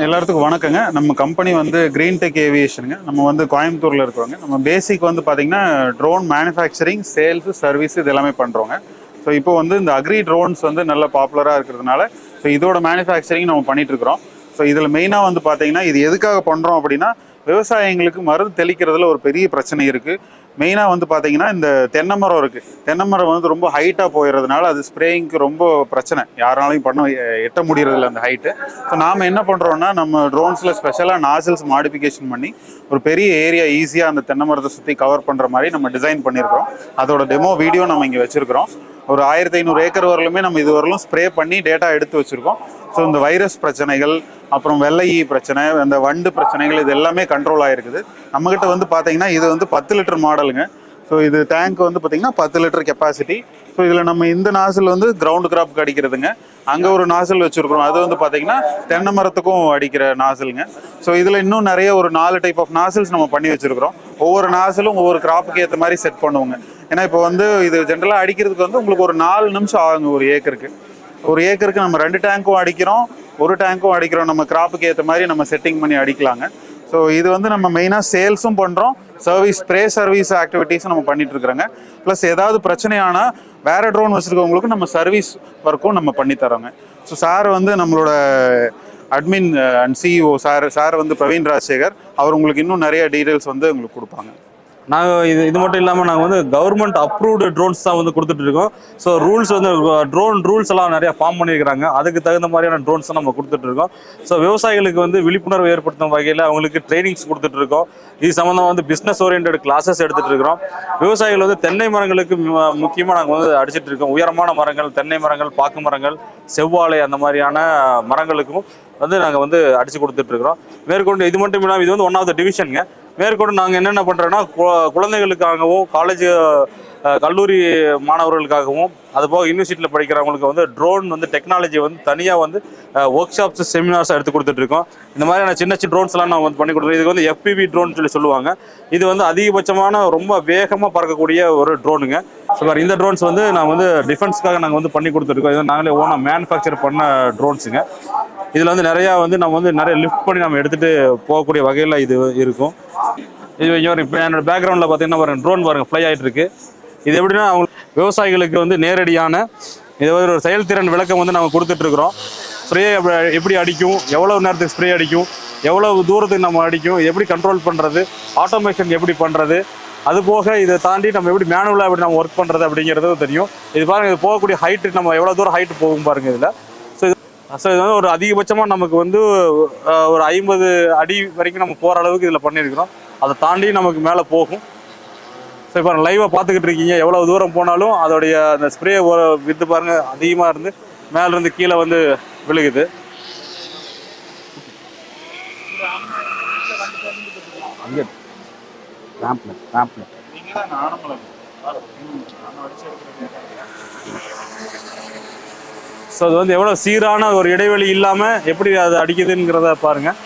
எல்லாத்துக்கும் வணக்கங்க. நம்ம கம்பெனி வந்து கிரீன் டெக் ஏவியேஷனுங்க. நம்ம வந்து கோயம்புத்தூர்ல இருக்கிறோங்க. நம்ம பேசிக் வந்து பார்த்தீங்கன்னா ட்ரோன் மேனுஃபேக்சரிங், சேல்ஸ், சர்வீஸ் இது எல்லாமே பண்ணுறோங்க. ஸோ இப்போ வந்து இந்த அக்ரி ட்ரோன்ஸ் வந்து நல்ல பாப்புலராக இருக்கிறதுனால ஸோ இதோட மேனுஃபேக்சரிங் நம்ம பண்ணிட்டு இருக்கிறோம். ஸோ இதில் மெயினாக வந்து பார்த்தீங்கன்னா இது எதுக்காக பண்ணுறோம் அப்படின்னா விவசாயிங்களுக்கு மருந்து தெளிக்கிறதுல ஒரு பெரிய பிரச்சனை இருக்குது. மெயினாக வந்து பார்த்தீங்கன்னா இந்த தென்னை மரம் இருக்குது. தென்னை மரம் வந்து ரொம்ப ஹைட்டாக போயிடுறதுனால அது ஸ்ப்ரேயிங்க்கு ரொம்ப பிரச்சனை, யாராலையும் எட்ட முடியறதில்ல அந்த ஹைட்டு. ஸோ நாம் என்ன பண்ணுறோன்னா நம்ம ட்ரோன்ஸில் ஸ்பெஷலாக நாசில்ஸ் மாடிஃபிகேஷன் பண்ணி ஒரு பெரிய ஏரியா ஈஸியாக அந்த தென்னை மரத்தை சுற்றி கவர் பண்ணுற மாதிரி நம்ம டிசைன் பண்ணியிருக்கிறோம். அதோட டெமோ வீடியோ நம்ம இங்கே வச்சுருக்கிறோம். ஒரு 1500 ஏக்கர் வரலுமே நம்ம இது வரலும் ஸ்ப்ரே பண்ணி டேட்டா எடுத்து வச்சுருக்கோம். ஸோ இந்த வைரஸ் பிரச்சனைகள், அப்புறம் வெள்ளை ஈ பிரச்சனை, அந்த வண்டு பிரச்சனைகள் இது எல்லாமே கண்ட்ரோல் ஆகிருக்குது. நம்மகிட்ட வந்து பார்த்தீங்கன்னா இது வந்து 10 லிட்டர் மாடலுங்க. ஸோ இது டேங்க் வந்து பார்த்தீங்கன்னா 10 லிட்டர் கெப்பாசிட்டி. ஸோ இதில் நம்ம இந்த நாசில் வந்து கிரவுண்ட் கிராப்க்கு அடிக்கிறதுங்க. அங்கே ஒரு நாசில் வச்சுருக்கிறோம், அது வந்து பார்த்தீங்கன்னா தென்னை மரத்துக்கும் அடிக்கிற நாசிலுங்க. ஸோ இதில் இன்னும் நிறைய ஒரு 4 டைப் ஆஃப் நாசில்ஸ் நம்ம பண்ணி வச்சுருக்கிறோம். ஒவ்வொரு நாசிலும் ஒவ்வொரு கிராப்புக்கு ஏற்ற மாதிரி செட் பண்ணுவோங்க. ஏன்னா இப்போ வந்து இது ஜென்ரலாக அடிக்கிறதுக்கு வந்து உங்களுக்கு ஒரு 4 நிமிஷம் ஆகுங்க. ஒரு ஏக்கருக்கு நம்ம 2 டேங்க்கும் அடிக்கிறோம், ஒரு டேங்க்கும் அடிக்கிறோம். நம்ம கிராப்புக்கு ஏற்ற மாதிரி நம்ம செட்டிங் பண்ணி அடிக்கலாங்க. ஸோ இது வந்து நம்ம மெயினாக சேல்ஸும் பண்ணுறோம், ஸ்ப்ரே சர்வீஸ் ஆக்டிவிட்டீஸும் நம்ம பண்ணிட்டு இருக்கிறோங்க. ப்ளஸ் ஏதாவது பிரச்சனையானால் வேற ட்ரோன் வச்சுருக்கவங்களுக்கு நம்ம சர்வீஸ் ஒர்க்கும் நம்ம பண்ணித்தரோங்க. ஸோ சார் வந்து நம்மளோட அட்மின் அண்ட் சிஇஓ சார் வந்து பிரவீன் ராஜசேகர், அவர் உங்களுக்கு இன்னும் நிறைய டீட்டெயில்ஸ் வந்து உங்களுக்கு கொடுப்பாங்க. நாங்கள் இது மட்டும் இல்லாமல் நாங்கள் வந்து கவர்மெண்ட் அப்ரூவ்டு ட்ரோன்ஸ் தான் வந்து கொடுத்துட்ருக்கோம். ஸோ ரூல்ஸ் வந்து ட்ரோன் ரூல்ஸ் எல்லாம் நிறையா ஃபார்ம் பண்ணியிருக்கிறாங்க. அதுக்கு தகுந்த மாதிரியான ட்ரோன்ஸ் நம்ம கொடுத்துட்ருக்கோம். ஸோ விவசாயிகளுக்கு வந்து விழிப்புணர்வு ஏற்படுத்தும் வகையில் அவங்களுக்கு ட்ரைனிங்ஸ் கொடுத்துட்ருக்கோம். இது சம்மந்தமாக வந்து பிஸ்னஸ் ஓரியன்ட் கிளாஸஸ் எடுத்துகிட்டு இருக்கிறோம். விவசாயிகள் வந்து தென்னை மரங்களுக்கு முக்கியமாக நாங்கள் வந்து அடிச்சிட்டு இருக்கோம். உயரமான மரங்கள், தென்னை மரங்கள், பாக்கு மரங்கள், செவ்வாழை அந்த மாதிரியான மரங்களுக்கும் வந்து நாங்கள் வந்து அடித்து கொடுத்துட்ருக்குறோம். மேற்கொண்டு இது மட்டும் இல்லாமல் இது வந்து 1 ஆஃப் த டிவிஷனுங்க. மேற்கொண்டு நாங்கள் என்னென்ன பண்ணுறோன்னா குழந்தைகளுக்காகவும், கல்லூரி மாணவர்களுக்காகவும், அதுபோக யூனிவர்சிட்டியில் படிக்கிறவங்களுக்கு வந்து ட்ரோன் வந்து டெக்னாலஜி வந்து தனியாக வந்து ஒர்க் ஷாப்ஸ், செமினார்ஸ் எடுத்து கொடுத்துட்ருக்கோம். இந்த மாதிரியான சின்ன ட்ரோன்ஸ் எல்லாம் நான் வந்து பண்ணி கொடுத்துருக்கோம். இதுக்கு வந்து FPV ட்ரோன் சொல்லுவாங்க. இது வந்து அதிகபட்சமான ரொம்ப வேகமாக பறக்கக்கூடிய ஒரு ட்ரோனுங்க. ஸோ இந்த ட்ரோன்ஸ் வந்து நான் வந்து டிஃபென்ஸ்க்காக நாங்கள் வந்து பண்ணி கொடுத்துருக்கோம். இது நாங்களே ஓனாக மேனுஃபேக்சர் பண்ண ட்ரோன்ஸுங்க. இதில் வந்து நிறையா வந்து நம்ம வந்து நிறைய லிஃப்ட் பண்ணி நம்ம எடுத்துகிட்டு போகக்கூடிய வகையில் இது இருக்கும். இது இப்போ என்னோட பேக்ரவுண்டில் பார்த்தீங்கன்னா பாருங்கள், ட்ரோன் பாருங்கள் ஃப்ளை ஆகிட்டு இருக்கு. இது எப்படின்னா அவங்க விவசாயிகளுக்கு வந்து நேரடியான இது ஒரு செயல்திறன் விளக்கம் வந்து நம்ம கொடுத்துட்ருக்குறோம். ஸ்ப்ரே எப்படி அடிக்கும், எவ்வளோ நேரத்துக்கு ஸ்ப்ரே அடிக்கும், எவ்வளோ தூரத்துக்கு நம்ம அடிக்கும், எப்படி கண்ட்ரோல் பண்ணுறது, ஆட்டோமேஷன் எப்படி பண்ணுறது, அது போக இதை தாண்டி நம்ம எப்படி மேனுவலாக எப்படி நம்ம ஒர்க் பண்ணுறது அப்படிங்கிறது தெரியும். இது பாருங்கள், இது போகக்கூடிய ஹைட்டு நம்ம எவ்வளோ தூரம் ஹைட்டு போகும் பாருங்கள் இதில். ஸோ இது வந்து ஒரு அதிகபட்சமாக நமக்கு வந்து ஒரு 50 அடி வரைக்கும் நம்ம போகிற அளவுக்கு இதில் பண்ணியிருக்கிறோம். அதை தாண்டி நமக்கு மேலே போகும். ஸோ இப்போ லைவாக பார்த்துக்கிட்டு இருக்கீங்க, எவ்வளோ தூரம் போனாலும் அதோடைய அந்த ஸ்ப்ரே வித்து பாருங்கள் அதிகமாக இருந்து மேலேருந்து கீழே வந்து விழுகுது. ஸோ அது வந்து எவ்வளோ சீரான ஒரு இடைவெளி இல்லாமல் எப்படி அது அடிக்குதுங்கிறத பாருங்கள்.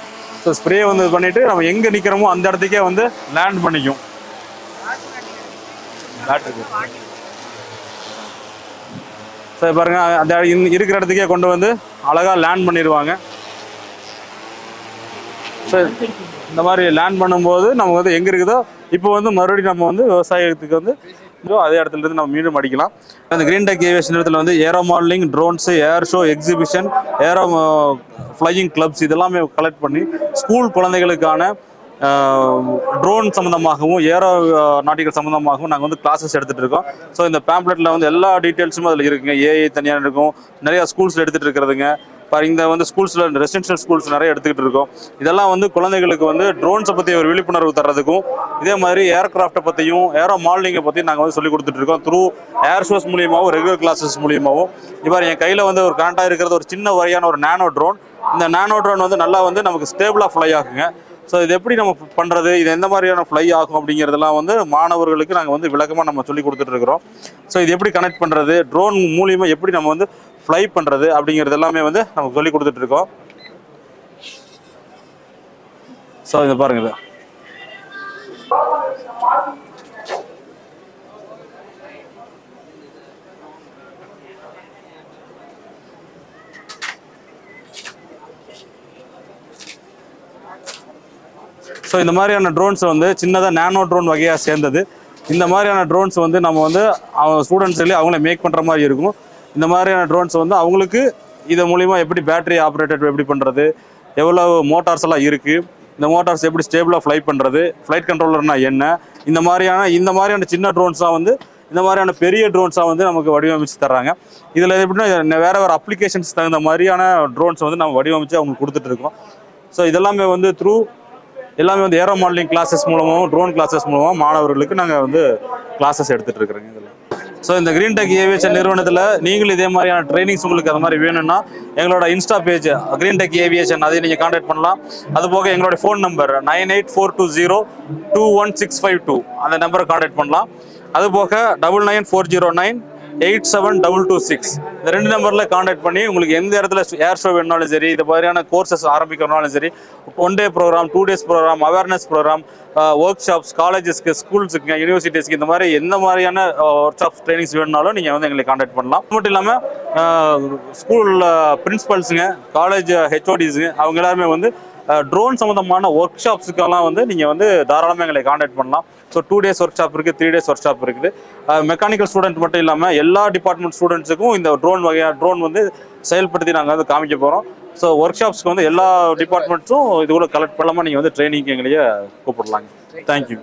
ஸோ ஸ்ப்ரே வந்து இது பண்ணிவிட்டு நம்ம எங்கே நிற்கிறோமோ அந்த இடத்துக்கே வந்து லேண்ட் பண்ணிக்கும். ஸோ பாருங்கள், அந்த இருக்கிற இடத்துக்கே கொண்டு வந்து அழகாக லேண்ட் பண்ணிடுவாங்க. ஸோ இந்த மாதிரி லேண்ட் பண்ணும்போது நம்ம வந்து எங்கே இருக்குதோ இப்போ வந்து மறுபடியும் நம்ம வந்து விவசாயத்துக்கு வந்து அதே இடத்துல இருந்து நம்ம மீண்டும் அடிக்கலாம். அந்த கிரீன் டெக் ஏவியேஷன் இடத்துல வந்து aero modeling, drones, air show, exhibition, aero flying clubs இதெல்லாமே கலெக்ட் பண்ணி ஸ்கூல் குழந்தைகளுக்கான ட்ரோன் சம்மந்தமாகவும் ஏரோ நாட்டிகள் சம்மந்தமாகவும் நாங்கள் வந்து கிளாஸஸ் எடுத்துகிட்டு இருக்கோம். ஸோ இந்த பேம்ப்ளெட்டில் வந்து எல்லா டீட்டெயில்ஸும் அதில் இருக்குங்க. ஏஐ தனியாக இருக்கும், நிறையா ஸ்கூல்ஸில் எடுத்துகிட்டு இருக்கிறதுங்க. இந்த வந்து ஸ்கூல்ஸில் ரெசிடென்ஷியல் ஸ்கூல்ஸ் நிறைய எடுத்துக்கிட்டு இருக்கோம். இதெல்லாம் வந்து குழந்தைகளுக்கு வந்து ட்ரோன்ஸை பற்றி ஒரு விழிப்புணர்வு தர்றதுக்கும், இதே மாதிரி ஏர்கிராஃப்டை பற்றியும் ஏரோ மாடலிங்கை பற்றியும் நாங்கள் வந்து சொல்லிக் கொடுத்துட்ருக்கோம். த்ரூ ஏர் ஷோஸ் மூலியமாகவும் ரெகுலர் கிளாஸஸ் மூலியமாகவும். இப்போ என் கையில் வந்து ஒரு கரண்டாக இருக்கிறது ஒரு சின்ன வகையான ஒரு நானோ ட்ரோன். இந்த நானோ ட்ரோன் வந்து நல்லா வந்து நமக்கு ஸ்டேபிளாக ஃப்ளை ஆகுங்க. ஸோ இது எப்படி நம்ம பண்ணுறது, இது எந்த மாதிரியான ஃப்ளை ஆகும் அப்படிங்கிறதெல்லாம் வந்து மாணவர்களுக்கு நாங்கள் வந்து விளக்கமாக நம்ம சொல்லி கொடுத்துட்ருக்குறோம். ஸோ இது எப்படி கனெக்ட் பண்ணுறது, ட்ரோன் மூலியமாக எப்படி நம்ம வந்து ஃப்ளை பண்ணுறது அப்படிங்கிறது எல்லாமே வந்து நம்ம சொல்லி கொடுத்துட்ருக்கோம். ஸோ இதை பாருங்கள். ஸோ இந்த மாதிரியான ட்ரோன்ஸ் வந்து சின்னதாக நேனோ ட்ரோன் வகையாக சேர்ந்தது. இந்த மாதிரியான ட்ரோன்ஸ் வந்து நம்ம வந்து ஸ்டூடெண்ட்ஸ்லேயே அவங்களே மேக் பண்ணுற மாதிரி இருக்கும். இந்த மாதிரியான ட்ரோன்ஸ் வந்து அவங்களுக்கு இது மூலிமா எப்படி பேட்டரி ஆப்ரேட்டட் எப்படி பண்ணுறது, எவ்வளோ மோட்டார்ஸ் எல்லாம் இருக்குது, இந்த மோட்டார்ஸ் எப்படி ஸ்டேபிளாக ஃப்ளை பண்ணுறது, ஃப்ளைட் கண்ட்ரோலர்னா என்ன, இந்த மாதிரியான சின்ன ட்ரோன்ஸாக வந்து இந்த மாதிரியான பெரிய ட்ரோன்ஸாக வந்து நமக்கு வடிவமைச்சு தர்றாங்க. இதில் எப்படின்னா வேறு அப்ளிகேஷன்ஸ் தகுந்த மாதிரியான ட்ரோன்ஸ் வந்து நம்ம வடிவமைச்சு அவங்களுக்கு கொடுத்துட்ருக்கோம். ஸோ இதெல்லாமே வந்து எல்லாமே வந்து ஏரோ மாடலிங் கிளாஸஸ் மூலமாகவும் ட்ரோன் கிளாஸஸ் மூலமாக மாணவர்களுக்கு நாங்கள் வந்து கிளாஸஸ் எடுத்துகிட்டு இருக்கிறோங்க. இதில் ஸோ இந்த கிரீன் டெக் ஏவியேஷன் நிறுவனத்தில் நீங்களும் இதே மாதிரியான ட்ரைனிங்ஸ் உங்களுக்கு அது மாதிரி வேணும்னா எங்களோட Insta page green tech aviation அதை நீங்கள் கான்டாக்ட் பண்ணலாம். அதுபோக எங்களோட ஃபோன் நம்பர் 9842021652 அந்த நம்பரை கான்டாக்ட் பண்ணலாம். அதுபோக 9940987226 இந்த 2 நம்பரில் கான்டாக்ட் பண்ணி உங்களுக்கு எந்த இடத்துல ஏர் ஷோ வேணுனாலும் சரி, இது மாதிரியான கோர்சஸ் ஆரம்பிக்கிறனாலும் சரி, 1 day programme, 2 days programme, awareness programme, workshops, காலேஜஸ்க்கு, ஸ்கூல்ஸுக்கு, யூனிவர்சிட்டிஸ்க்கு இந்த மாதிரி எந்த மாதிரியான ஒர்க் ஷாப்ஸ் ட்ரைனிங்ஸ் வேணுனாலும் நீங்கள் வந்து எங்களை கான்டாக்ட் பண்ணலாம். அது மட்டும் இல்லாமல் ஸ்கூல் பிரின்சிபல்ஸுங்க, காலேஜ் ஹெச்ஓடிஸுங்க அவங்க எல்லாருமே வந்து ட்ரோன் சம்மந்தமான ஒர்க் ஷாப்ஸுக்கெல்லாம் வந்து நீங்கள் வந்து தாராளமாக எங்களை கான்டாக்ட் பண்ணலாம். ஸோ 2 டேஸ் ஒர்க் ஷாப் இருக்குது, 3 டேஸ் ஒர்க் ஷாப் இருக்குது. மெக்கானிக்கல் ஸ்டூடெண்ட் மட்டும் இல்லாமல் எல்லா டிபார்ட்மெண்ட் ஸ்டூடெண்ட்ஸுக்கும் இந்த ட்ரோன் வந்து செயல்படுத்தி நாங்கள் வந்து காமிக்க போகிறோம். ஸோ ஒர்க் ஷாப்ஸ்க்கு வந்து எல்லா டிபார்ட்மெண்ட்ஸும் இது கூட கலெக்ட் பண்ணாமல் நீங்கள் வந்து ட்ரைனிங் எங்களையே கூப்பிடலாங்க. தேங்க்யூ.